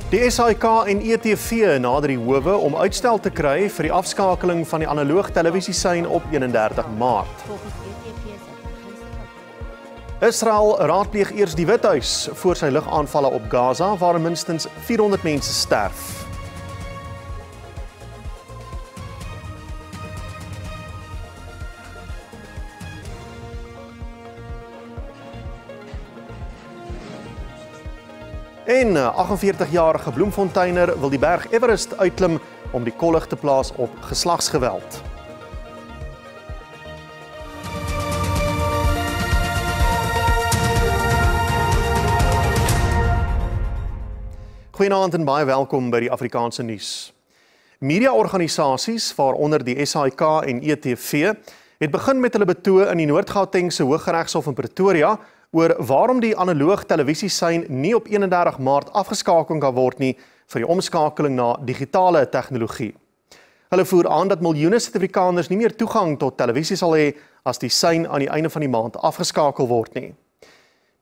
Die SAIK en ETV nader die howe om uitstel te kry vir die afskakeling van die analoog televisiesein op 31 Maart. Israel raadpleeg eers die Withuis voor sy lugaanvalle op Gaza, waar minstens 400 mense sterf. En 48-jarige Bloemfonteiner wil die berg Everest uitklim om die kollig te plaas op geslagsgeweld. Goeienaand en baie welkom by die Afrikaanse nuus. Mediaorganisasies, waaronder die SAIK en ETV, het begin met hulle betoë in die Noord-Gautengse Hooggeregshof in Pretoria oor waarom die analoog televisiesein nie op 31 Maart afgeskakel kan word nie vir die omskakeling na digitale tegnologie. Hulle voer aan dat miljoene Suid-Afrikaners nie meer toegang tot televisie sal hê as die sein aan die einde van die maand afgeskakel word nie.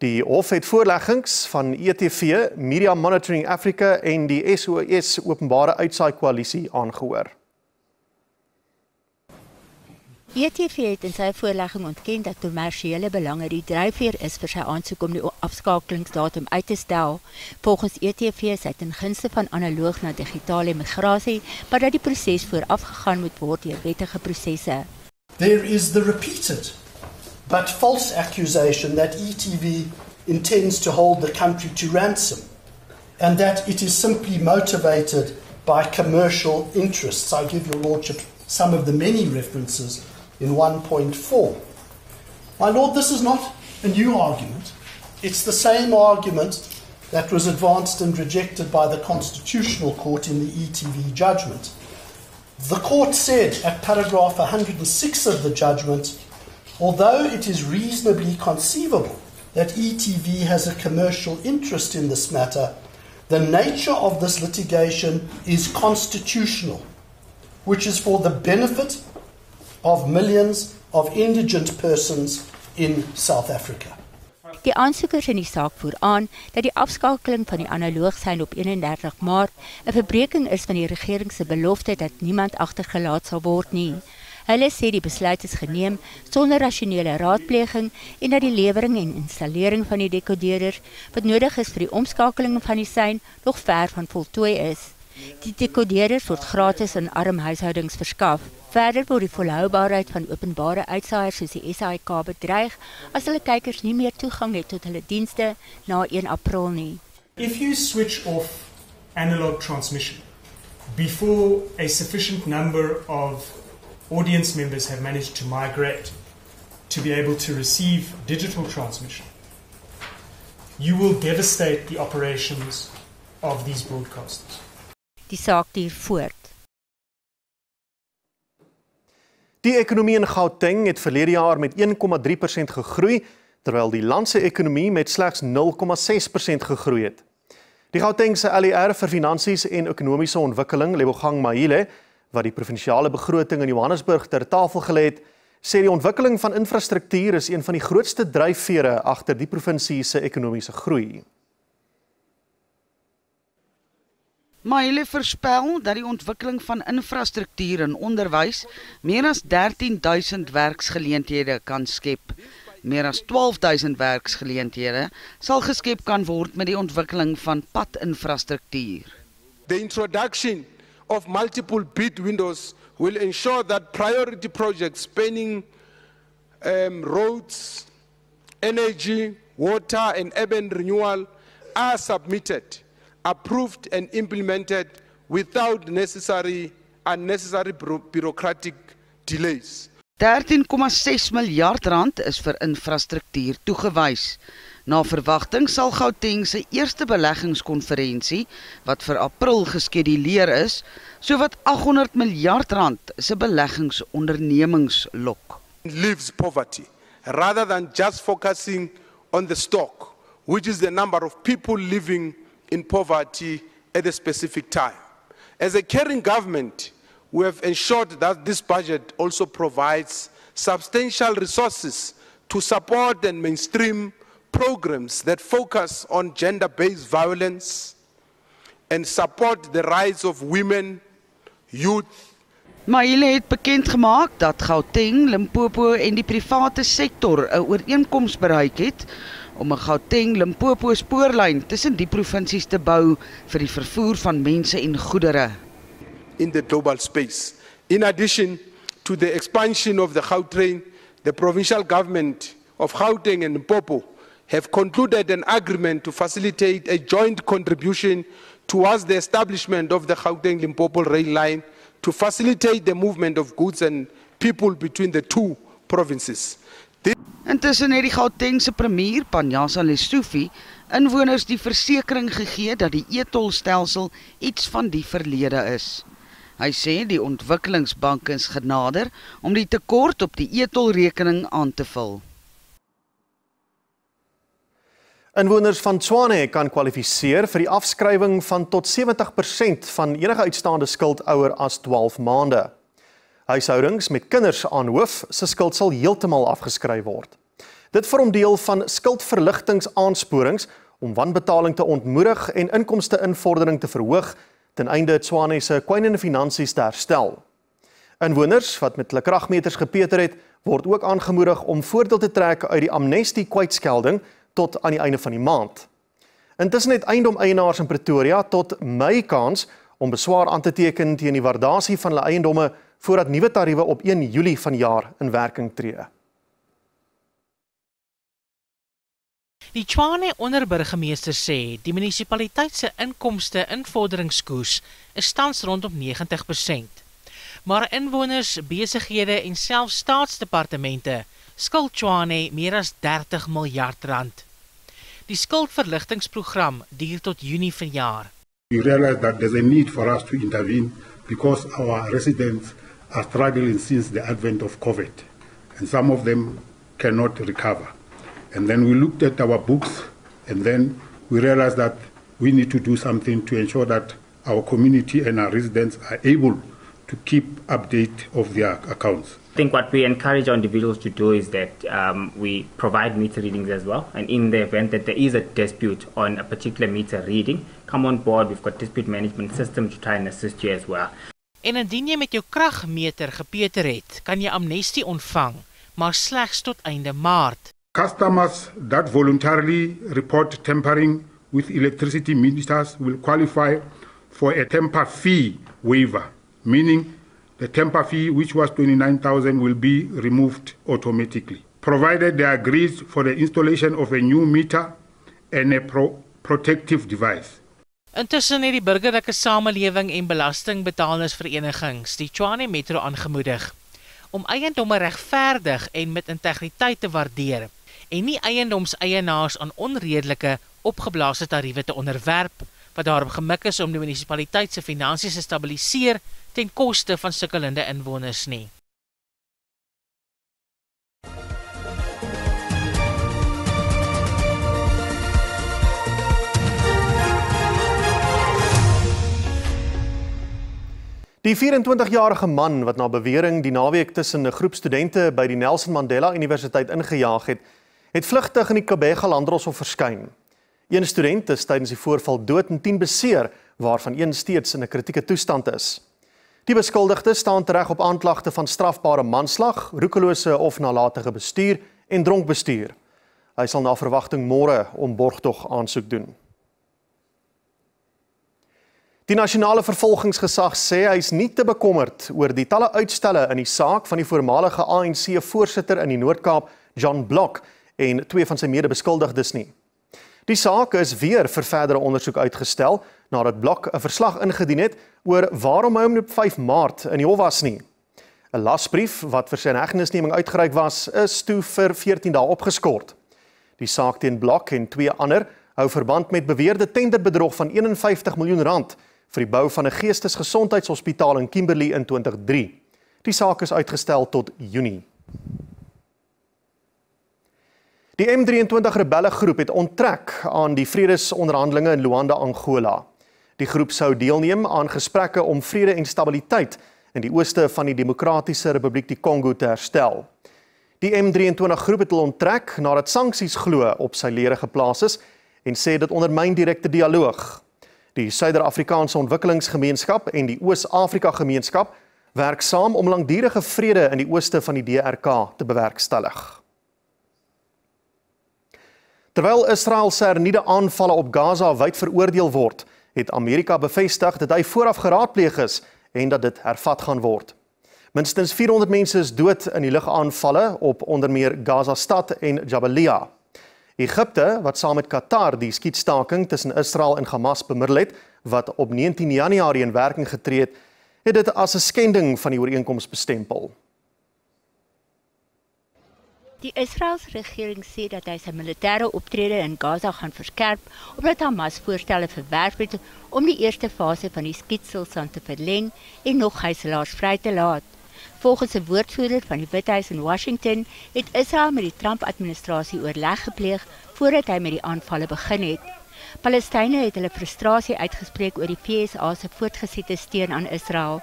Die hof het voorleggings van ETV, Media Monitoring Africa en die SOS Openbare Uitsaai Koalisie aangehoor. ETV het in sy voorlegging ontken dat kommersiële belange die dryfveer is vir sy aansoek om die afskakelingsdatum uit te stel. Volgens ETV is hy ten gunste van analoog na digitale migrasie, maar dat die proses voorafgegaan moet word deur wettige prosesse. There is the repeated but false accusation that ETV intends to hold the country to ransom and that it is simply motivated by commercial interests. I give your lordship some of the many references in 1.4. My lord, this is not a new argument. It's the same argument that was advanced and rejected by the Constitutional Court in the ETV judgment. The court said at paragraph 106 of the judgment, although it is reasonably conceivable that ETV has a commercial interest in this matter, the nature of this litigation is constitutional, which is for the benefit of millions of indigent persons in South Africa. Die aansoekers in die saak voer aan dat die afskakeling van die analoogsein op 31 Maart 'n verbreeking is van die regering se belofte dat niemand agtergelaat sal word nie. Hulle sê die besluit is geneem sonder rasionele raadpleging en dat die lewering en installering van die dekoders wat nodig is vir die omskakeling van die sein nog ver van voltooi is. Die dekoders word gratis aan arm huishoudings verskaf. Verder word die volhoubaarheid van openbare uitsaaiers soos die SAIK bedreig as hulle kykers nie meer toegang het tot hulle dienste na 1 April nie. If you switch off analog transmission before a sufficient number of audience members have managed to migrate to be able to receive digital transmission, you will devastate the operations of these broadcasters. Die saak duur voort. Die ekonomie in Gauteng het verlede jaar met 1,3% gegroei, terwyl die land se ekonomie met slegs 0,6% gegroei het. Die Gautengse LER vir Finansies en Ekonomiese Ontwikkeling, Lebogang Mahile, wat die provinsiale begroting in Johannesburg ter tafel gelê het, sê die ontwikkeling van infrastruktuur is een van die grootste dryfvere agter die provinsie se ekonomiese groei. Mahile voorspel dat die ontwikkeling van infrastruktuur en onderwys meer as 13.000 werksgeleenthede kan skep. Meer as 12.000 werksgeleenthede sal geskep kan word met die ontwikkeling van padinfrastruktuur. The introduction of multiple bid windows will ensure that priority projects spanning roads, energy, water and urban renewal are submitted, approved and implemented without unnecessary bureaucratic delays. 13,6 miljard rand is vir infrastruktuur toegewys. Na verwagting sal Gauteng se eerste beleggingskonferensie, wat vir April geskeduleer is, sowat 800 miljard rand se beleggingsondernemings lok. Leaves poverty, rather than just focusing on the stock, which is the number of people living in poverty at a specific time. As a caring government, we have ensured that this budget also provides substantial resources to support and mainstream programs that focus on gender-based violence and support the rights of women, youth. Maile het bekend gemaak dat Gauteng, Limpopo en die private sektor 'n ooreenkoms bereik het om 'n Gauteng-Limpopo spoorlyn tussen die provinsies te bou vir die vervoer van mense en goedere. In the global space. In addition to the expansion of the Gautrain, the provincial government of Gauteng and Limpopo have concluded an agreement to facilitate a joint contribution towards the establishment of the Gauteng-Limpopo rail line to facilitate the movement of goods and people between the two provinces. Intussen het die Gautengse premier, Panjasa Lesufi, inwoners die versekering gegee dat die e-tolstelsel iets van die verlede is. Hy sê die ontwikkelingsbank is genader om die tekort op die e-tolrekening aan te vul. Inwoners van Tshwane kan kwalifiseer vir die afskrywing van tot 70% van enige uitstaande skuld ouer as 12 maande. Huishoudings met kinders aan hoof se skuld sal heeltemal afgeskryf word. Dit vorm deel van skuldverligtingsaansporings om wanbetaling te ontmoedig en inkomste-invordering te verhoog ten einde Tshwane se kwynende finansies te herstel. Inwoners wat met hulle kragmeters gepeter het, word ook aangemoedig om voordeel te trek uit die amnestie kwytskelding tot aan die einde van die maand. Intussen het eiendom-eienaars in Pretoria tot Mei kans om beswaar aan te teken teen die waardasie van hulle eiendomme voordat nuwe tariewe op 1 Julie vanjaar in werking tree. Die Tshwane onderburgemeester sê die munisipaliteit se inkomste-invorderingskoers is tans rondom 90%. Maar inwoners, besighede en selfs staatsdepartemente skuld Tshwane meer as 30 miljard rand. Die skuldverligtingsprogram duur tot Junie vanjaar. We realize that there's a need for us to intervene because our residents are struggling since the advent of COVID, and some of them cannot recover. And then we looked at our books, and then we realized that we need to do something to ensure that our community and our residents are able to keep update of their accounts. I think what we encourage our individuals to do is that we provide meter readings as well, and in the event that there is a dispute on a particular meter reading, come on board. We've got dispute management system to try and assist you as well. En indien jy met jou kragmeter gepeter het, kan jy amnestie ontvang, maar slegs tot einde Maart. Customers that voluntarily report tampering with electricity meters will qualify for a temper fee waiver, meaning the temper fee, which was 29,000, will be removed automatically, provided they agree for the installation of a new meter and a protective device. Intussen het die burgerlike samelewing en belastingbetalersverenigings die Tshwane Metro aangemoedig om eiendomme regverdig en met integriteit te waardeer en nie eiendomseienaars aan onredelike opgeblaasde tariewe te onderwerp, wat daarop gemik is om die munisipaliteit se finansies te stabiliseer ten koste van sukkelende inwoners nie. Die 24-jarige man wat na bewering die naweek tussen 'n groep studente by die Nelson Mandela Universiteit ingejaag het, het vlugtig in die Kabega Landdroshof verskyn. Een student is tydens die voorval dood en 10 beseer, waarvan een steeds in 'n kritieke toestand is. Die beskuldigde staan tereg op aanklagte van strafbare manslag, roekelose of nalatige bestuur en dronk bestuur. Hy sal na verwagting môre om borgtog aansoek doen. Die nasionale vervolgingsgesag sê hy is nie te bekommerd oor die talle uitstelle in die saak van die voormalige ANC-voorsitter in die Noord-Kaap, John Block, en 2 van sy mede-beskuldigdes nie. Die saak is weer vir verdere ondersoek uitgestel, nadat Block 'n verslag ingedien het oor waarom hy op 5 Maart in die hof was nie. 'n Lasbrief wat vir sy hegtenisneming uitgereik was, is toe vir 14 dae opgeskort. Die saak teen Block en 2 ander hou verband met beweerde tenderbedrog van R51 miljoen vir die bou van 'n geestesgesondheidshospitaal in Kimberley in 2003. Die saak is uitgestel tot Junie. Die M23 rebellegroep het onttrek aan die vredesonderhandelinge in Luanda, Angola. Die groep sou deelneem aan gesprekke om vrede en stabiliteit in die ooste van die Demokratiese Republiek die Kongo te herstel. Die M23 groep het onttrek nadat sanksies glo op sy lede geplaas is en sê dit ondermyn direkte dialoog. Die Suider-Afrikaanse Ontwikkelingsgemeenskap en die Oos-Afrika Gemeenskap werk saam om langdurige vrede in die ooste van die DRK te bewerkstellig. Terwyl Israel se hernieude aanvalle op Gaza wyd veroordeel word, het Amerika bevestig dat hy vooraf geraadpleeg is en dat dit hervat gaan word. Minstens 400 mense is dood in die lugaanvalle op onder meer Gaza-stad en Jabalia. Egipte, wat saam met Qatar die skietstaking tussen Israel en Hamas bemiddel het, wat op 19 Januarie in werking getree het, het dit as 'n skending van die ooreenkoms bestempel. Die Israeliese regering sê dat hy sy militêre optrede in Gaza gaan verskerp omdat Hamas voorstelle verwerp het om die eerste fase van die skietstilstand te verleng en nog gijslaers vry te laat. Volgens 'n woordvoerder van die Withuis in Washington het Israel met die Trump-administrasie oorleg gepleeg voordat hy met die aanvalle begin het. Palestynë het hulle frustrasie uitgespreek oor die VSA se voortgesette steun aan Israel.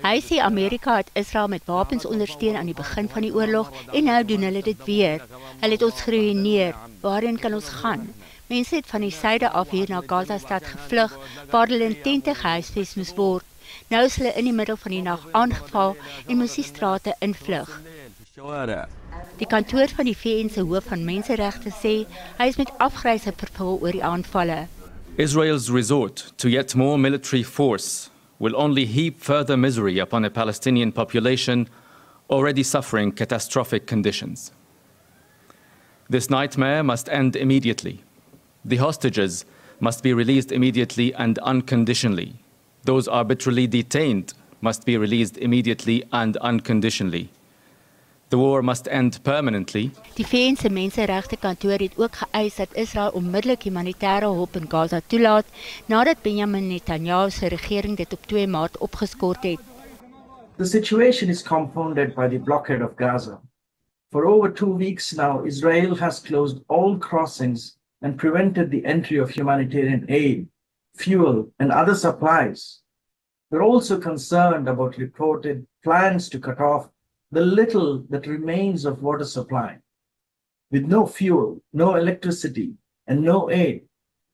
Hy sê Amerika het Israel met wapens ondersteun aan die begin van die oorlog en nou doen hulle dit weer. Hulle het ons geruïneer. Waarheen kan ons gaan? Mense het van die suide af hier na Gaza-stad gevlug waar hulle in tente gehuisves moes word. Nou is hulle in die middel van die nag aangeval en moes die strate invlug. Die kantoor van die VN se hoof van menseregte sê hy is met afgryse vervul oor die aanvalle. Israel's resort to yet more military force will only heap further misery upon a Palestinian population already suffering catastrophic conditions. This nightmare must end immediately. The hostages must be released immediately and unconditionally. Those arbitrarily detained must be released immediately and unconditionally. The war must end permanently. Die VN se menseregte kantoor het ook geëis dat Israel onmiddellik humanitêre hulp in Gaza toelaat nadat Benjamin Netanyahu se regering dit op 2 Maart opgeskort het. The situation is compounded by the blockade of Gaza. For over 2 weeks now, Israel has closed all crossings and prevented the entry of humanitarian aid, fuel, and other supplies. We're also concerned about reported plans to cut off the little that remains of water supply. With no fuel, no electricity, and no aid,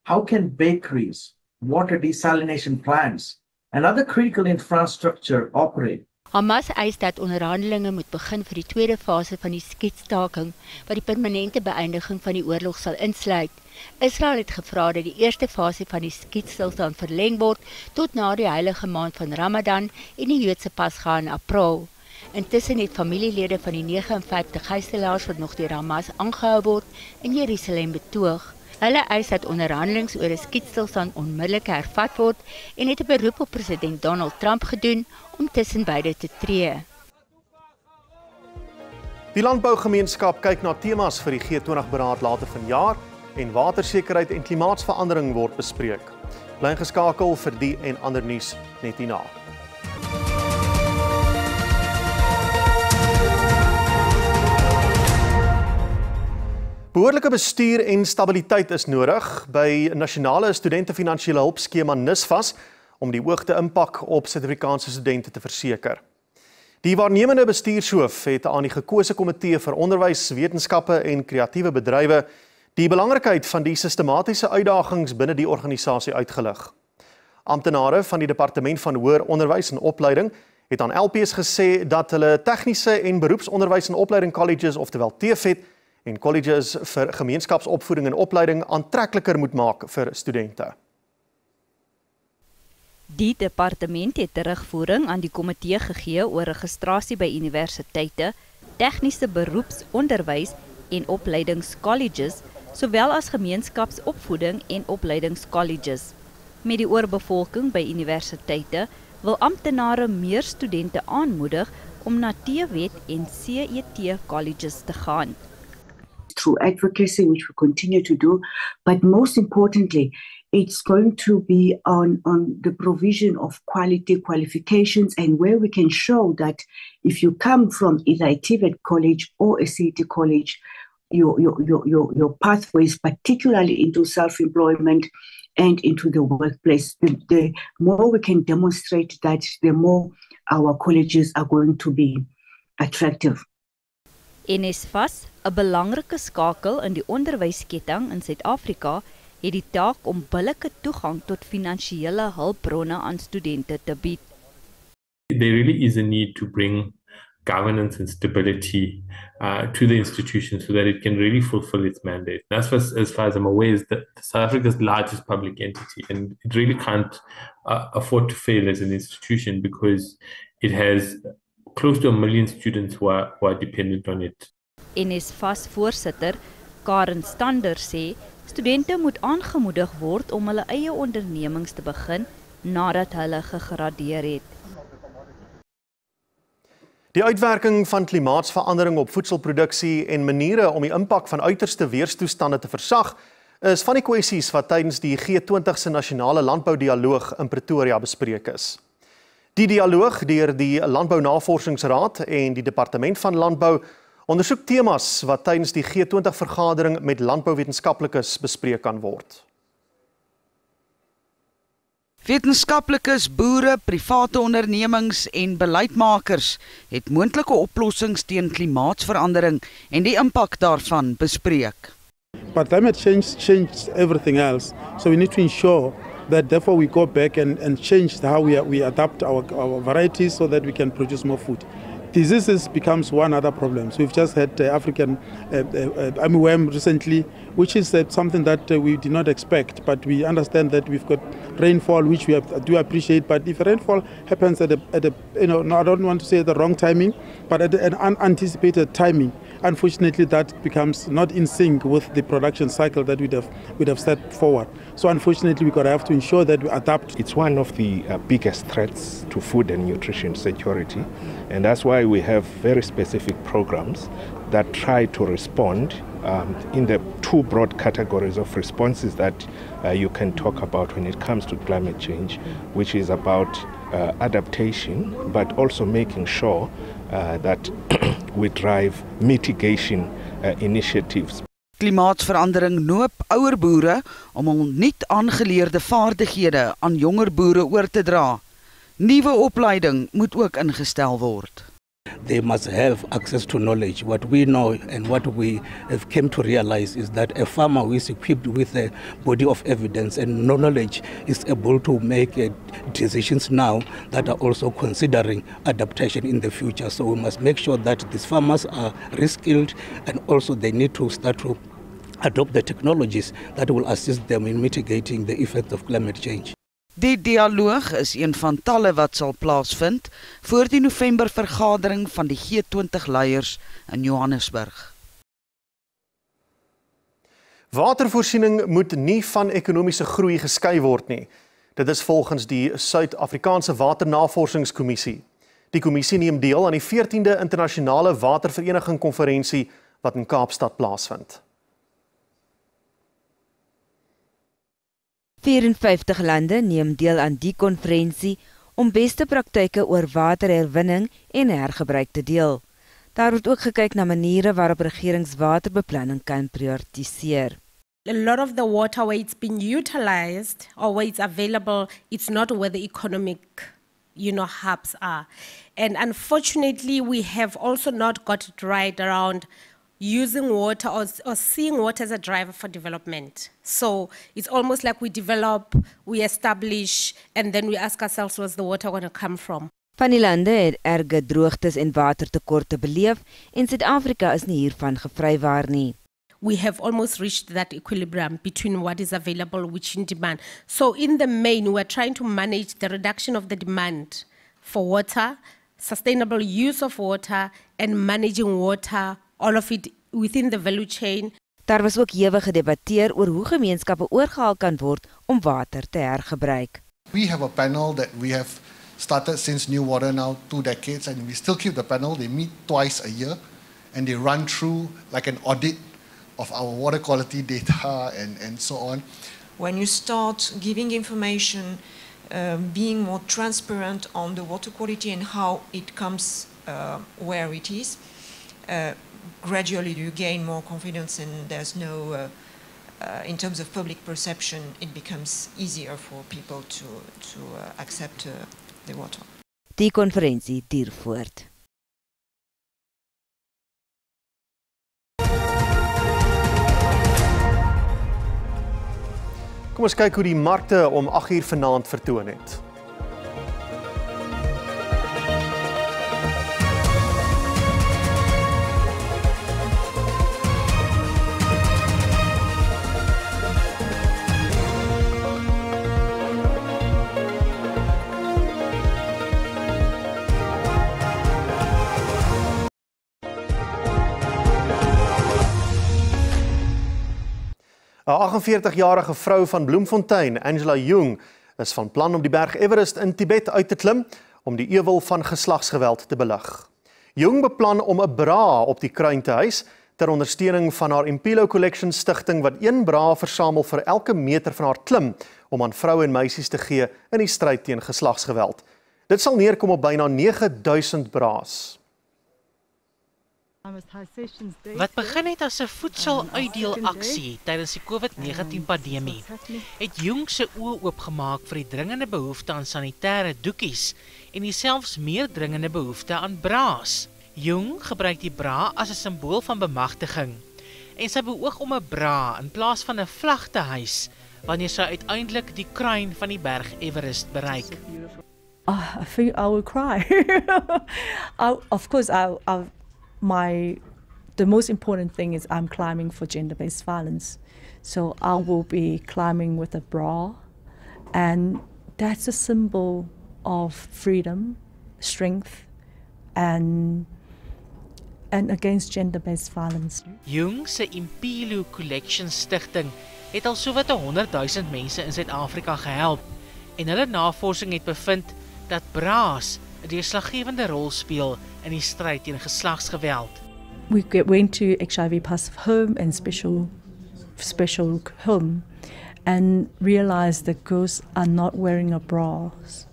how can bakeries, water desalination plants, and other critical infrastructure operate? Hamas eis dat onderhandelinge moet begin vir die tweede fase van die skietstaking, wat die permanente beëindiging van die oorlog sal insluit. Israel het gevra dat die eerste fase van die skietstilstand verleng word tot na die heilige maand van Ramadan en die Joodse Pasga in April. Intussen het familielede van die 59 gijslaers wat nog deur Hamas aangehou word in Jerusalem betoog. Hulle eis dat onderhandelings oor 'n skietstilstand onmiddellik hervat word en het 'n beroep op president Donald Trump gedoen om tussen beide te tree. Die landbougemeenskap kyk na temas vir die G20-beraad later vanjaar en watersekerheid en klimaatsverandering word bespreek. Bly geskakel vir die en ander nuus net hierna. Behoorlike bestuur en stabiliteit is nodig by nasionale studente finansiële hulpskema NSFAS om die hoogte impak op Suid-Afrikaanse studente te verseker. Die waarnemende bestuurshoof het aan die gekose komitee vir onderwys, wetenskappe en kreatiewe bedrywe die belangrikheid van die sistematiese uitdagings binne die organisasie uitgelig. Amptenare van die Departement van Hoër Onderwys en Opleiding het aan LPs gesê dat hulle tegniese en beroepsonderwys en opleiding colleges, oftewel TVET, en colleges vir gemeenskapsopvoeding en opleiding aantrekliker moet maak vir studente. Die departement het terugvoering aan die komitee gegee oor registrasie by universiteite, tegniese beroepsonderwys en opleidingscolleges, sowel as gemeenskapsopvoeding en opleidingscolleges. Met die oorbevolking by universiteite wil amptenare meer studente aanmoedig om na TVET en CET colleges te gaan. Through advocacy, which we continue to do, but most importantly, it's going to be on the provision of quality qualifications and where we can show that if you come from either a TVET college or a CET college, your pathways, particularly into self-employment and into the workplace, the more we can demonstrate that, the more our colleges are going to be attractive. NSFAS, 'n belangrike skakel in die onderwysketting in Suid-Afrika, het die taak om billike toegang tot finansiële hulpbronne aan studente te bied. There really is a need to bring governance and stability to the institution so that it can really fulfill its mandate. That's as far as I'm aware, is that South Africa's largest public entity, and it really can't afford to fail as an institution because it has close to 1 million students who are dependent on it. NSFAS voorsitter Karen Stander sê, studente moet aangemoedig word om hulle eie ondernemings te begin nadat hulle gegradueer het. Die uitwerking van klimaatsverandering op voedselproduksie en maniere om die impak van uiterste weerstoestande te versag, is van die kwessies wat tydens die G20 se nasionale landboudialoog in Pretoria bespreek is. Die dialoog deur die Landbounavorsingsraad en die Departement van Landbou ondersoek temas wat tydens die G20-vergadering met landbouwetenskaplikes bespreek kan word. Wetenskaplikes, boere, private ondernemings en beleidsmakers het moontlike oplossings teen klimaatsverandering en die impak daarvan bespreek. But climate change changed everything else, so we need to ensure that therefore we go back and change how we adapt our varieties so that we can produce more food. Diseases becomes one other problem. So we've just had African armyworm recently, which is something that we did not expect, but we understand that we've got rainfall, which we do appreciate. But if rainfall happens at a I don't want to say the wrong timing, but at an unanticipated timing, unfortunately that becomes not in sync with the production cycle that we'd have set forward. So unfortunately we're going to have to ensure that we adapt. It's one of the biggest threats to food and nutrition security, and that's why we have very specific programs that try to respond in the two broad categories of responses that you can talk about when it comes to climate change, which is about adaptation, but also making sure that we drive mitigation initiatives. Klimaatsverandering noop ouer boere om hul nuut aangeleerde vaardighede aan jonger boere oor te dra. Nuwe opleiding moet ook ingestel word. They must have access to knowledge. What we know and what we have come to realize is that a farmer who is equipped with a body of evidence and knowledge is able to make decisions now that are also considering adaptation in the future. So we must make sure that these farmers are reskilled, and also they need to start to adopt the technologies that will assist them in mitigating the effects of climate change. Die dialoog is een van talle wat sal plaasvind voor die November-vergadering van die G20 leiers in Johannesburg. Watervoorsiening moet nie van ekonomiese groei geskei word nie. Dit is volgens die Suid-Afrikaanse Waternavorsingskommissie. Die kommissie neem deel aan die 14de internasionale watervereniging konferensie wat in Kaapstad plaasvind. 54 lande neem deel aan die konferensie om beste praktyke oor waterherwinning en hergebruik te deel. Daar word ook gekyk na maniere waarop regerings waterbeplanning kan prioritiseer. A lot of the water where it's been utilized or where it's available, it's not where the economic, hubs are. And unfortunately, we have also not got it right around using water or seeing water as a driver for development. So it's almost like we develop, we establish, and then we ask ourselves, where's the water going to come from? Van die lande het erge droogtes en watertekorte beleef en Suid-Afrika is nie hiervan gevrywaar nie. We have almost reached that equilibrium between what is available, which in demand. So in the main, we're trying to manage the reduction of the demand for water, sustainable use of water, and managing water, all of it within the value chain. Daar was ook hewig gedebatteer oor hoe gemeenskappe oorgehaal kan word om water te hergebruik. We have a panel that we have started since New Water now 2 decades, and we still keep the panel. They meet twice a year and they run through like an audit of our water quality data and so on. When you start giving information, being more transparent on the water quality and how it comes where it is, gradually you gain more confidence, and there's no, in terms of public perception, it becomes easier for people to accept the water. Die konferensie duur voort. Kom ons kyk hoe die markte om 8uur vanaand vertoon het. Een 48-jarige vrou van Bloemfontein, Angela Jung, is van plan om die berg Everest in Tibet uit te klim om die ewel van geslagsgeweld te belig. Jung beplan om 'n bra op die kruin te hys ter ondersteuning van haar Impilo Collection stigting wat 1 bra versamel vir elke meter van haar klim om aan vroue en meisies te gee in die stryd teen geslagsgeweld. Dit sal neerkom op byna 9000 bra's. Wat begin het as 'n voedseluitdeelaksie tydens die COVID-19 pandemie, het Jung se oë oopgemaak vir die dringende behoefte aan sanitêre doekies en die selfs meer dringende behoefte aan bra's. Jung gebruik die bra as 'n simbool van bemagtiging en sy beoog om 'n bra in plaas van 'n vlag te hys wanneer sy uiteindelik die kruin van die berg Everest bereik. I feel I will cry. Of course, the most important thing is I'm climbing for gender-based violence. So I will be climbing with a bra, and that's a symbol of freedom, strength, and against gender-based violence. Jung se Impilo Collection stigting het al sowat 100,000 mense in Suid-Afrika gehelp en hulle navorsing het bevind dat bra's 'n deurslaggewende rol speel in die stryd teen geslagsgeweld. We went to HIV positive home and special home and realized that girls are not wearing a bras,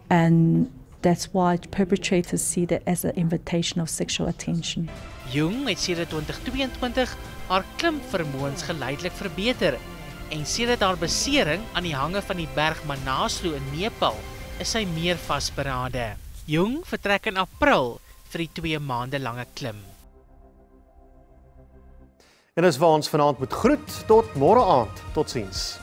and that's why perpetrators see that as an invitation of sexual attention. Jung het sedert 2022 haar klimvermoëns geleidelik verbeter en sedert haar besering aan die hange van die berg Manaslu in Nepal is sy meer vasberade. Jung vertrek in April vir die 2 maande lange klim. En dis waar ons vanaand moet groet tot môre aand. Totsiens.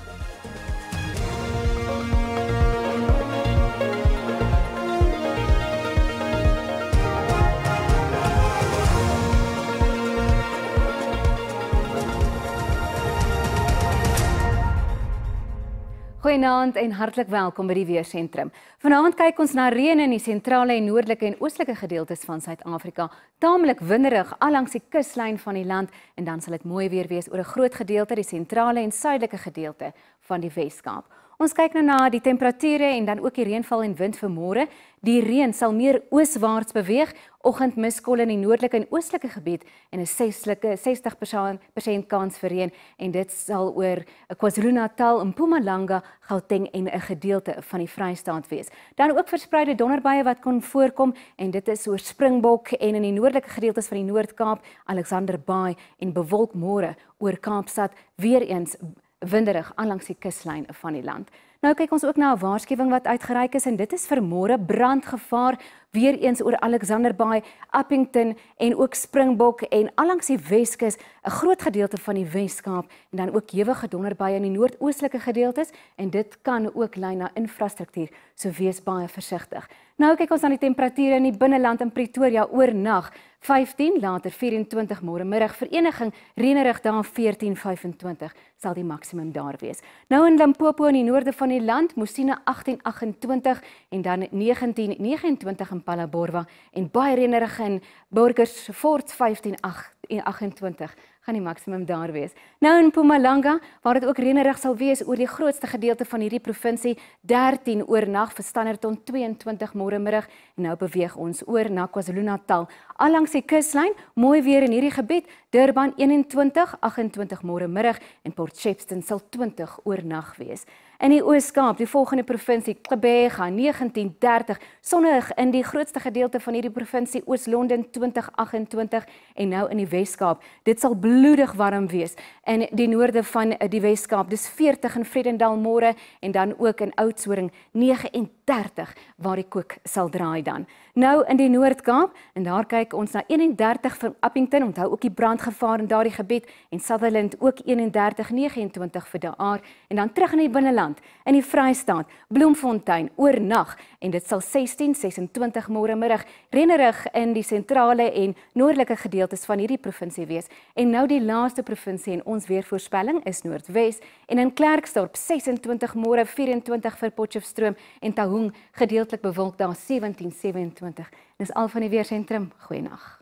Goeienaand en hartlik welkom by die Weersentrum. Vanaand kyk ons na reën in die sentrale en noordelike en oostelike gedeeltes van Suid-Afrika. Taamlik winderig allangs die kuslyn van die land en dan sal dit mooi weer wees oor 'n groot gedeelte die sentrale en suidelike gedeelte van die Weskaap. Ons kyk nou na die temperature en dan ook die reënval en wind vir môre. Die reën sal meer ooswaarts beweeg, oggendmiskolle in die noordelike en oostelike gebied en 'n 60% kans vir reën en dit sal oor KwaZulu-Natal, Mpumalanga, Gauteng en 'n gedeelte van die Vrystaat wees. Dan ook verspreide donderbuie wat kon voorkom en dit is oor Springbok en in die noordelike gedeeltes van die Noord-Kaap, Alexander Bay en bewolk môre oor Kaapstad weer eens winderig aanlangs die kuslyn van die land. Nou kyk ons ook na 'n waarskuwing wat uitgereik is en dit is vir môre brandgevaar weer eens oor Alexander Bay, Appington en ook Springbok en allangs die Weskus, 'n groot gedeelte van die Weskaap en dan ook hewige donderbuie in die noordoostelike gedeeltes en dit kan ook lei na infrastruktuur, so wees baie versigtig. Nou kyk ons na die temperature in die binneland in Pretoria oornag 15, later 24 môre middag, Vereniging reënerig daar 14-25 sal die maksimum daar wees. Nou in Limpopo in die noorde van die land, Mosina 18-28 en dan 19-29 in Phalaborwa en baie reënerig in Burgersfort 15-28 gaan die maksimum daar wees. Nou in Mpumalanga, waar dit ook reënerig sal wees oor die grootste gedeelte van hierdie provinsie, 13 oornag vir Standerton 22 môre middag en nou beweeg ons oor na KwaZulu-Natal. Allangs die kuslyn, mooi weer in hierdie gebied, Durban 21-28 môre middag en Port Shepstone sal 20 oornag wees. In die Oos-Kaap, die volgende provinsie, Gqeberha 1930, sonnig in die grootste gedeelte van hierdie provinsie, Oos-London 2028 en nou in die Wes-Kaap. Dit sal bloedig warm wees in die noorde van die Wes-Kaap. Dis 40 in Vredendal môre en dan ook in Oudtshoorn 39 waar die kook sal draai dan. Nou in die Noord-Kaap en daar kyk ons na 31 vir Appington, onthou ook die brandgevaar in daardie gebied en Sutherland ook 31, 29 vir daar en dan terug in die binneland in die Vrystaat, Bloemfontein oornag en dit sal 16, 26 môre middag reënerig in die sentrale en noordelike gedeeltes van hierdie provinsie wees. En nou die laaste provinsie in ons weervoorspelling is Noordwes en in Klerksdorp 26 môre, 24 vir Potchefstroom en Taung gedeeltelik bewolk daar 17, 27. Dis al van die weersentrum. Goeienaand.